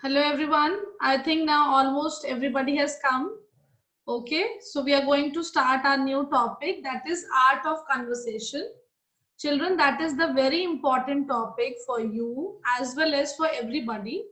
Hello everyone. I think now almost everybody has come. Okay, so we are going to start our new topic, that is art of conversation. Children, that is the very important topic for you as well as for everybody.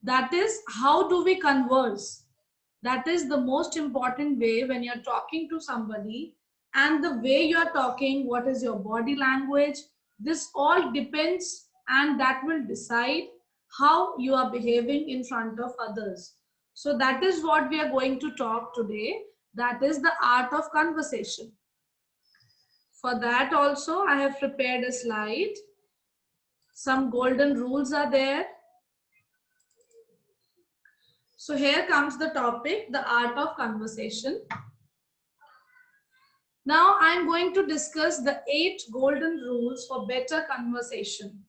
That is, how do we converse? That is the most important way when you're talking to somebody, and the way you are talking, what is your body language, this all depends, and that will decide how you are behaving in front of others. So that is what we are going to talk today. That is the art of conversation. For that also, I have prepared a slide. Some golden rules are there. So here comes the topic, the art of conversation. Now I'm going to discuss the 8 golden rules for better conversation.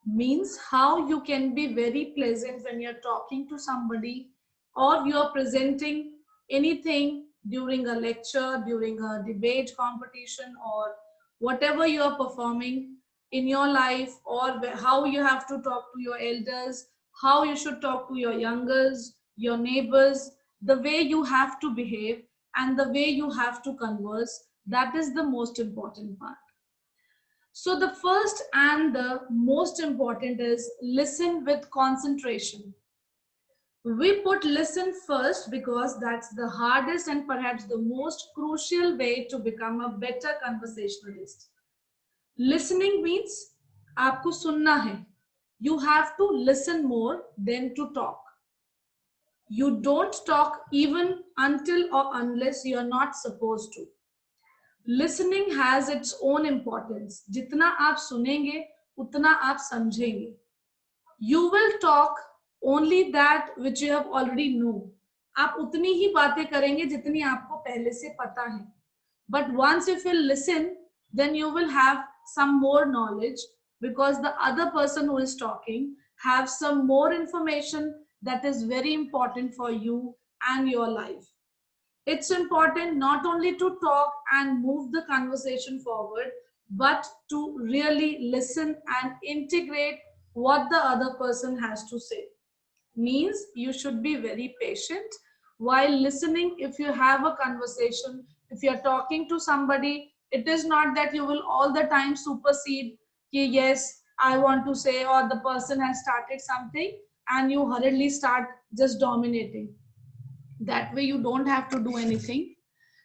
Means how you can be very pleasant when you're talking to somebody, or you're presenting anything during a lecture, during a debate competition, or whatever you are performing in your life, or how you have to talk to your elders, how you should talk to your youngers, your neighbors, the way you have to behave and the way you have to converse. That is the most important part. So the first and the most important is listen with concentration. We put listen first because that's the hardest and perhaps the most crucial way to become a better conversationalist. Listening means आपको सुनना है. You have to listen more than to talk. You don't talk even until or unless you are not supposed to. Listening has its own importance. जितना आप सुनेंगे उतना आप समझेंगे. You will talk only that which you have already know. आप उतनी ही बातें करेंगे जितनी आपको पहले से पता है. But once if you listen, then you will have some more knowledge, because the other person who is talking have some more information that is very important for you and your life. It's important not only to talk and move the conversation forward, but to really listen and integrate what the other person has to say. Means you should be very patient while listening. If you have a conversation, if you're talking to somebody, it is not that you will all the time supersede ki yes, I want to say, or the person has started something and you hurriedly start just dominating. That way you don't have to do anything.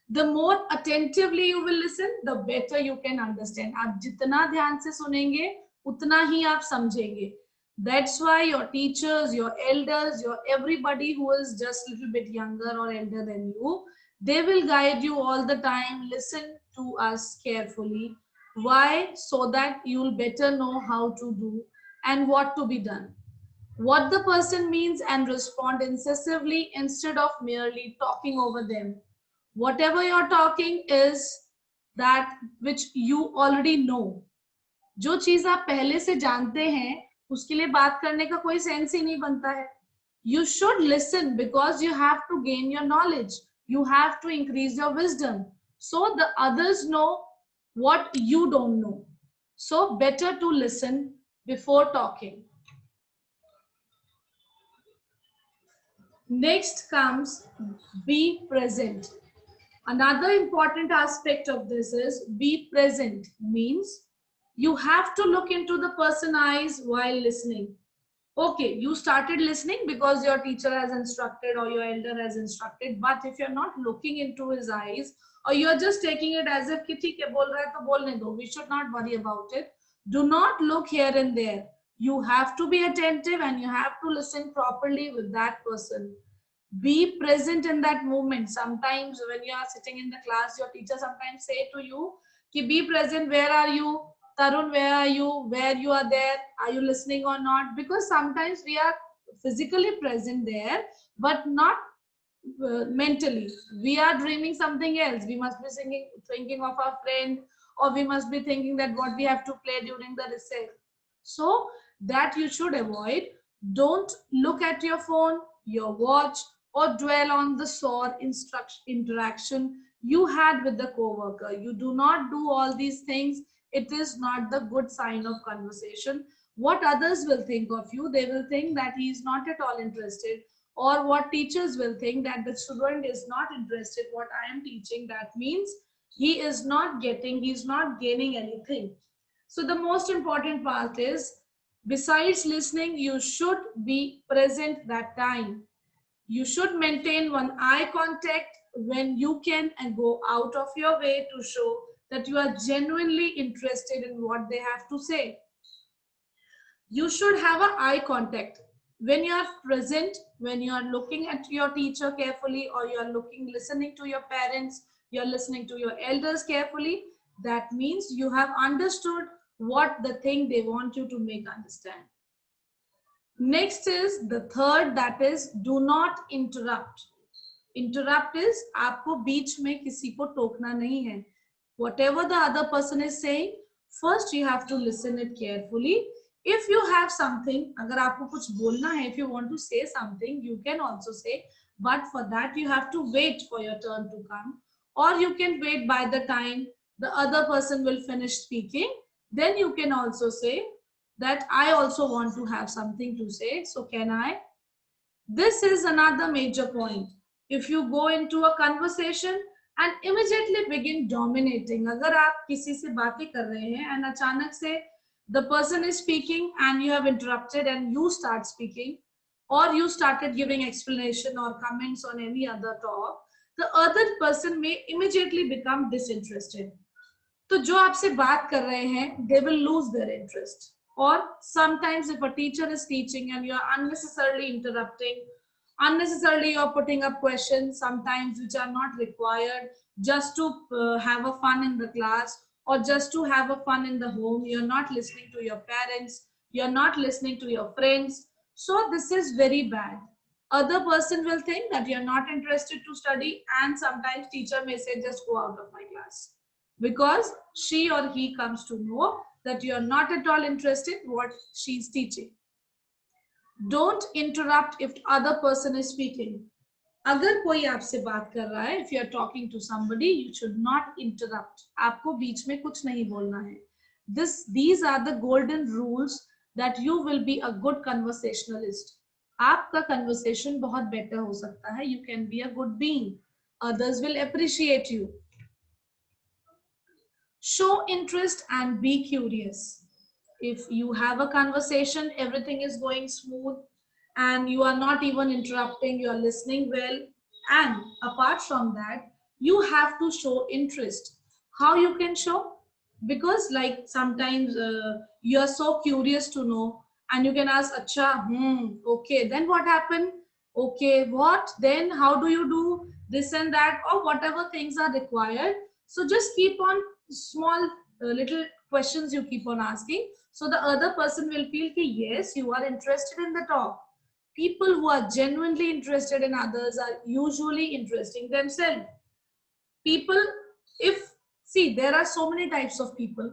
The more attentively you will listen, the better you can understand. आप जितना ध्यान से सुनेंगे उतना ही आप समझेंगे. That's why your teachers, your elders, your everybody who is just a little bit younger or elder than you, they will guide you all the time. Listen to us carefully. Why? So that you'll better know how to do and what to be done, what the person means, and respond incisively instead of merely talking over them. Whatever you're talking is that which you already know. जो चीज आप पहले से जानते हैं उसके लिए बात करने का कोई सेंस ही नहीं बनता है. You should listen because you have to gain your knowledge. You have to increase your wisdom. So the others know what you don't know. So better to listen before talking. Next comes be present. Another important aspect of this is be present. Means you have to look into the person's eyes while listening. Okay, you started listening because your teacher has instructed or your elder has instructed, but if you're not looking into his eyes, or you're just taking it as if कि ठीक है बोल रहा है तो बोलने दो, we should not worry about it. Do not look here and there. You have to be attentive and you have to listen properly with that person. Be present in that moment. Sometimes when you are sitting in the class, your teacher sometimes say to you ki be present, where are you, Tarun, where are you, where you are there, are you listening or not? Because sometimes we are physically present there but not mentally. We are dreaming something else. We must be thinking of our friend, or we must be thinking that what we have to play during the recess. So that you should avoid. Don't look at your phone, your watch, or dwell on the sore interaction you had with the coworker. You do not do all these things. It is not the good sign of conversation. What others will think of you, they will think that he is not at all interested, or what teachers will think that the student is not interested what I am teaching. That means he is not getting, he is not gaining anything. So the most important part is, besides listening, you should be present that time. You should maintain one eye contact when you can, and go out of your way to show that you are genuinely interested in what they have to say. You should have an eye contact when you are present, when you are looking at your teacher carefully, or you are listening to your parents, you are listening to your elders carefully. That means you have understood what the thing they want you to make understand. Next is the third, that is do not interrupt. Interrupt is आपको बीच में किसी को टोकना नहीं है. Whatever the other person is saying, first you have to listen it carefully. If you have something, अगर आपको कुछ बोलना है, if you want to say something, you can also say, but for that you have to wait for your turn to come, or you can wait by the time the other person will finish speaking. Then you can also say that I also want to have something to say, so can I? This is another major point. If you go into a conversation and immediately begin dominating, अगर आप किसी से बातें कर रहे हैं and अचानक से the person is speaking and you have interrupted and you start speaking, or you started giving explanation or comments on any other talk, the other person may immediately become disinterested. तो जो आपसे बात कर रहे हैं, they will lose their interest. Or sometimes if a teacher is teaching and you are unnecessarily interrupting, unnecessarily you're putting up questions sometimes which are not required, just to have a fun in the class, or just to have a fun in the home, you're not listening to your parents, you're not listening to your friends. So this is very bad. Other person will think that you're not interested to study, and sometimes teacher may say just go out of my class, because she or he comes to know that you are not at all interested what she's teaching. Don't interrupt if other person is speaking. अगर कोई आपसे बात कर रहा है, if you are talking to somebody, you should not interrupt. आपको बीच में कुछ नहीं बोलना है. These are the golden rules that you will be a good conversationalist. आपका conversation बहुत better हो सकता है. You can be a good being. Others will appreciate you. Show interest and be curious. If you have a conversation, everything is going smooth and you are not even interrupting, you are listening well. And apart from that, you have to show interest. How you can show? Because like sometimes you are so curious to know, and you can ask, Acha, okay, then what happened? Okay, what? Then how do you do this and that, or whatever things are required. So just keep on small little questions you keep on asking, so the other person will feel ki, yes, you are interested in the talk. People who are genuinely interested in others are usually interesting themselves. People, if see, there are so many types of people,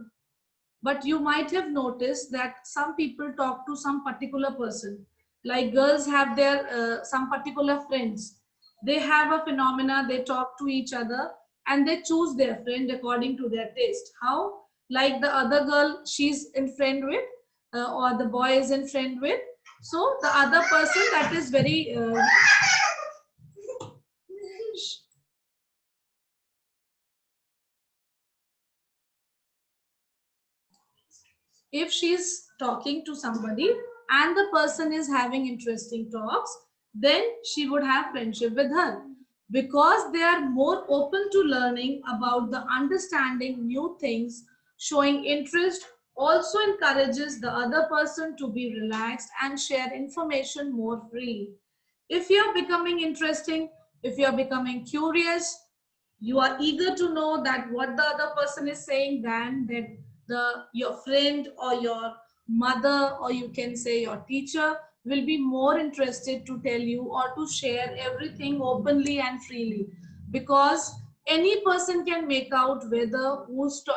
but you might have noticed that some people talk to some particular person. Like girls have their some particular friends. They have a phenomena, they talk to each other and they choose their friend according to their taste. How? Like the other girl she's in friend with, or the boy is in friend with. So the other person that is very if she's talking to somebody and the person is having interesting talks, then she would have friendship with her, because they are more open to learning about the understanding new things. Showing interest also encourages the other person to be relaxed and share information more freely. If you are becoming interesting, if you are becoming curious, you are eager to know that what the other person is saying, then that your friend or your mother, or you can say your teacher, will be more interested to tell you or to share everything openly and freely, because any person can make out whether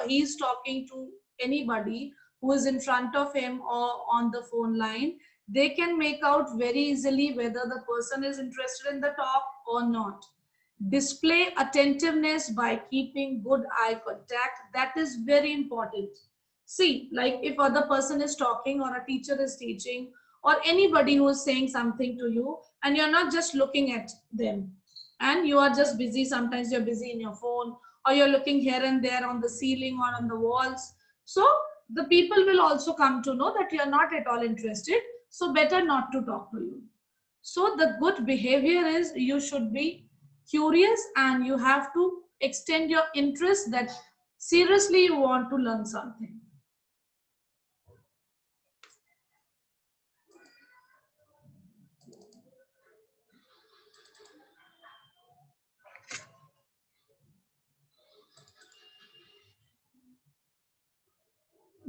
he is talking to anybody who is in front of him or on the phone line. They can make out very easily whether the person is interested in the talk or not. Display attentiveness by keeping good eye contact. That is very important. See, like if other person is talking or a teacher is teaching or anybody who is saying something to you and you're not just looking at them and you are just busy, sometimes you're busy in your phone or you're looking here and there on the ceiling or on the walls. So the people will also come to know that you're not at all interested. So better not to talk to you. So the good behavior is you should be curious and you have to extend your interest that seriously you want to learn something.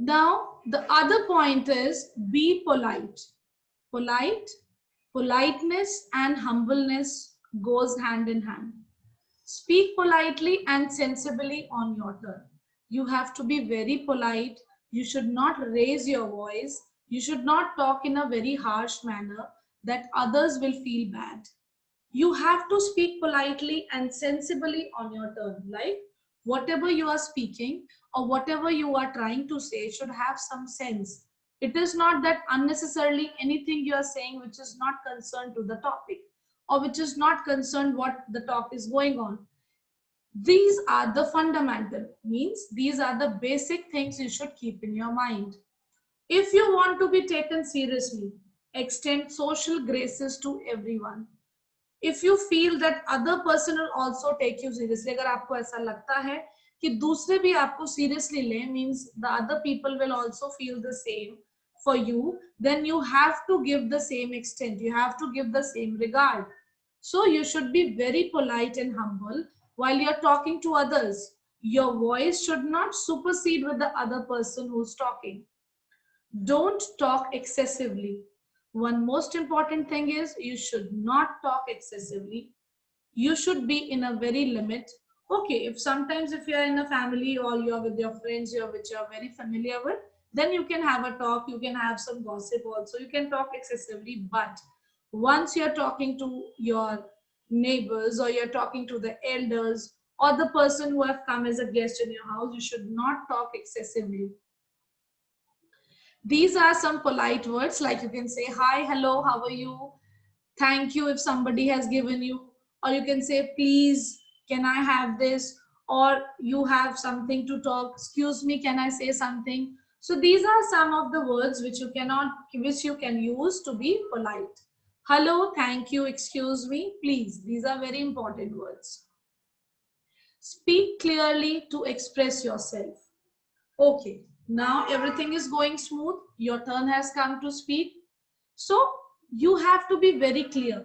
Now, the other point is be polite. Polite, politeness and humbleness goes hand in hand. Speak politely and sensibly on your turn. You have to be very polite. You should not raise your voice. You should not talk in a very harsh manner that others will feel bad. You have to speak politely and sensibly on your turn. Like whatever you are speaking or whatever you are trying to say should have some sense. It is not that unnecessarily anything you are saying which is not concerned to the topic or which is not concerned what the talk is going on. These are the fundamental, means these are the basic things you should keep in your mind. If you want to be taken seriously, extend social graces to everyone. If you feel that other person will also take you seriously, अगर आपको ऐसा लगता है कि दूसरे भी आपको seriously ले, means the other people will also feel the same for you, then you have to give the same extent, you have to give the same regard. So you should be very polite and humble while you're talking to others. Your voice should not supersede with the other person who's talking. Don't talk excessively. One most important thing is you should not talk excessively. You should be in a very limit. Okay, if sometimes if you're in a family or you're with your friends which you're very familiar with, then you can have a talk, you can have some gossip also, you can talk excessively. But once you're talking to your neighbors or you're talking to the elders or the person who have come as a guest in your house, you should not talk excessively. These are some polite words, like you can say hi, hello, how are you, thank you if somebody has given you, or you can say please, can I have this, or you have something to talk, excuse me, can I say something. So these are some of the words which you can use to be polite. Hello, thank you, excuse me, please, these are very important words. Speak clearly to express yourself. Okay, now everything is going smooth. Your turn has come to speak. So you have to be very clear.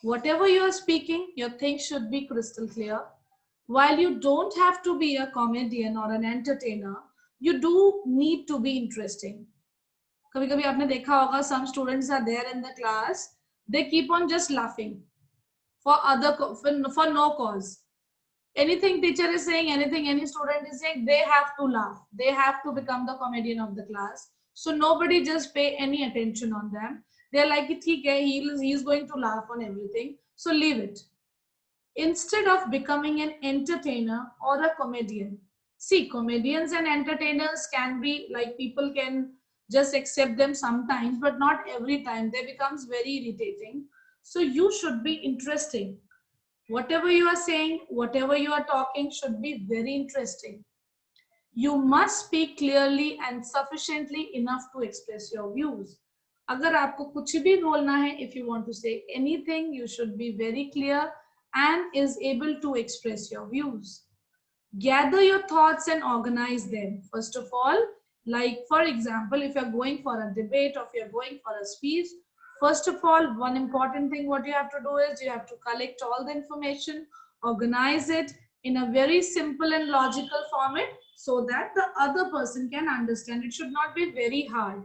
Whatever you are speaking, your things should be crystal clear. While you don't have to be a comedian or an entertainer, you do need to be interesting. कभी कभी आपने देखा होगा, some students are there in the class, they keep on just laughing for no cause. Anything teacher is saying, anything any student is saying, they have to laugh, they have to become the comedian of the class. So nobody just pay any attention on them. They're like, he is going to laugh on everything, so leave it. Instead of becoming an entertainer or a comedian, see, comedians and entertainers can be like, people can just accept them sometimes, but not every time, they becomes very irritating. So you should be interesting. Whatever you are saying, whatever you are talking should be very interesting. You must speak clearly and sufficiently enough to express your views. अगर आपको कुछ भी बोलना है, if you want to say anything, you should be very clear and is able to express your views. Gather your thoughts and organize them. First of all, like for example, if you're going for a debate or if you're going for a speech, first of all, one important thing what you have to do is you have to collect all the information, organize it in a very simple and logical format so that the other person can understand. It should not be very hard.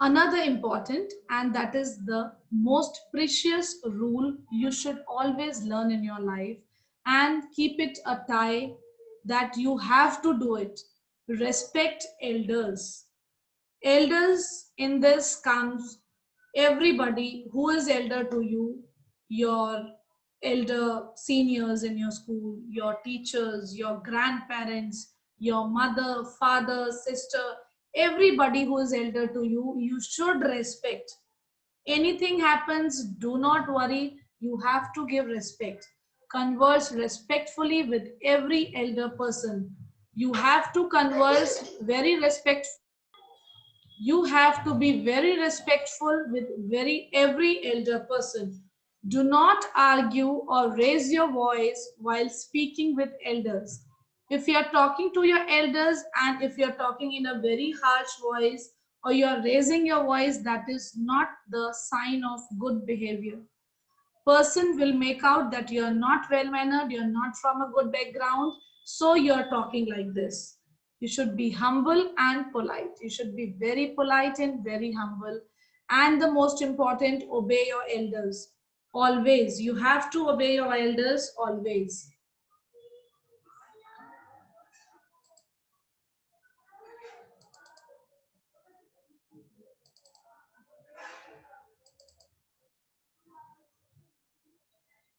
Another important, and that is the most precious rule you should always learn in your life and keep it a tie, that you have to do it. Respect elders. Elders in this comes everybody who is elder to you, your elder seniors in your school, your teachers, your grandparents, your mother, father, sister, everybody who is elder to you, you should respect. Anything happens, do not worry. You have to give respect. Converse respectfully with every elder person. You have to converse very respect. You have to be very respectful with every elder person. Do not argue or raise your voice while speaking with elders. If you are talking to your elders and if you are talking in a very harsh voice or you are raising your voice, that is not the sign of good behavior. Person will make out that you are not well mannered, you're not from a good background, so you're talking like this. You should be humble and polite. You should be very polite and very humble. And the most important, obey your elders. Always. You have to obey your elders always.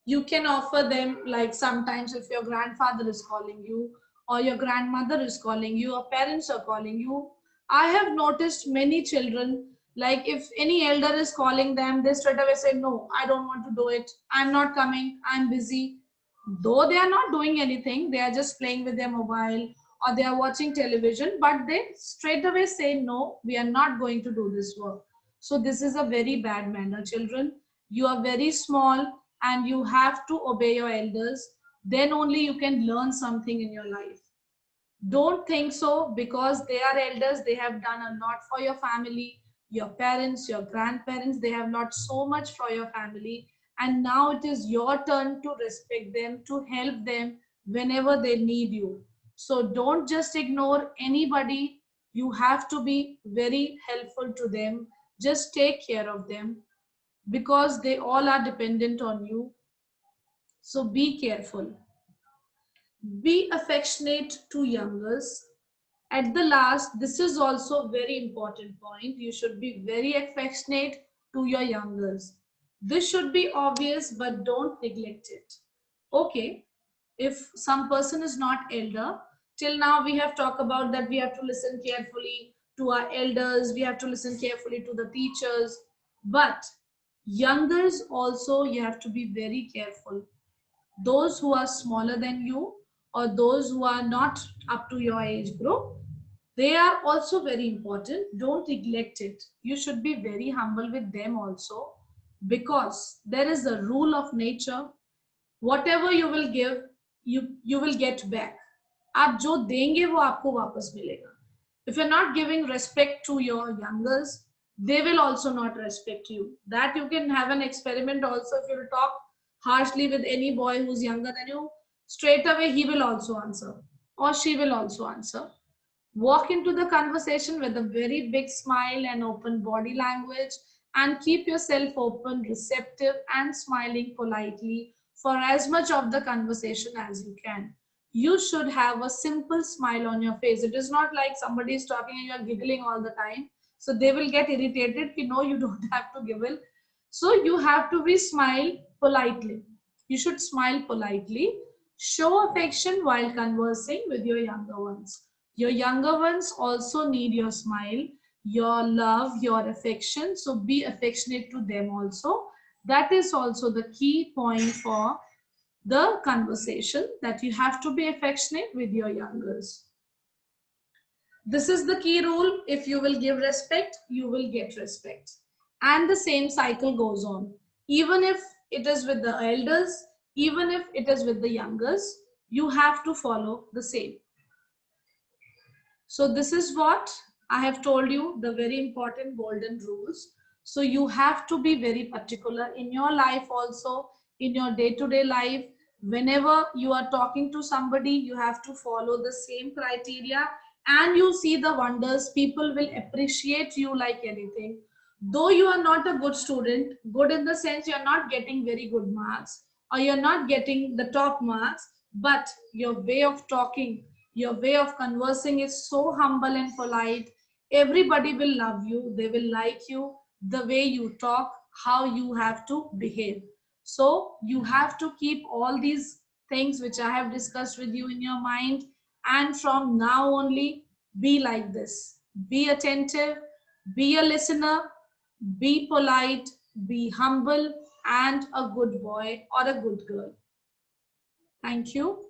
You can offer them, like sometimes if your grandfather is calling you or your grandmother is calling you or parents are calling you. I have noticed many children, like if any elder is calling them, they straight away say, no, I don't want to do it, I'm not coming, I'm busy. Though they are not doing anything, they are just playing with their mobile or they are watching television, but they straight away say, no, we are not going to do this work. So this is a very bad manner, children. You are very small and you have to obey your elders. Then only you can learn something in your life. Don't think so because they are elders, they have done a lot for your family, your parents, your grandparents, they have not so much for your family. And now it is your turn to respect them, to help them whenever they need you. So don't just ignore anybody. You have to be very helpful to them. Just take care of them because they all are dependent on you. So be careful. Be affectionate to youngers. At the last, this is also a very important point. You should be very affectionate to your youngers. This should be obvious, but don't neglect it. Okay, if some person is not elder, till now we have talked about that we have to listen carefully to our elders, we have to listen carefully to the teachers, but youngers also you have to be very careful. Those who are smaller than you or those who are not up to your age group, they are also very important. Don't neglect it. You should be very humble with them also because there is a rule of nature. Whatever you will give, you will get back. आप जो देंगे वो आपको वापस मिलेगा. If you're not giving respect to your youngers, they will also not respect you. That you can have an experiment also. If you talk harshly with any boy who's younger than you, straight away he will also answer or she will also answer. Walk into the conversation with a very big smile and open body language and keep yourself open, receptive, and smiling politely for as much of the conversation as you can. You should have a simple smile on your face. It is not like somebody is talking and you are giggling all the time. So they will get irritated. You know, you don't have to giggle. So you have to be smile politely. You should smile politely. Show affection while conversing with your younger ones. Your younger ones also need your smile, your love, your affection. So be affectionate to them also. That is also the key point for the conversation, that you have to be affectionate with your youngers. This is the key rule. If you will give respect, you will get respect. And the same cycle goes on. Even if it is with the elders, even if it is with the youngers, you have to follow the same. So this is what I have told you, the very important golden rules. So you have to be very particular in your life also, in your day-to-day life. Whenever you are talking to somebody, you have to follow the same criteria and you see the wonders. People will appreciate you like anything. Though you are not a good student, good in the sense you're not getting very good marks or you're not getting the top marks, but your way of talking, your way of conversing is so humble and polite. Everybody will love you. They will like you. The way you talk, how you have to behave. So you have to keep all these things which I have discussed with you in your mind And from now only, be like this. Be attentive, be a listener, be polite, be humble, and a good boy or a good girl. Thank you.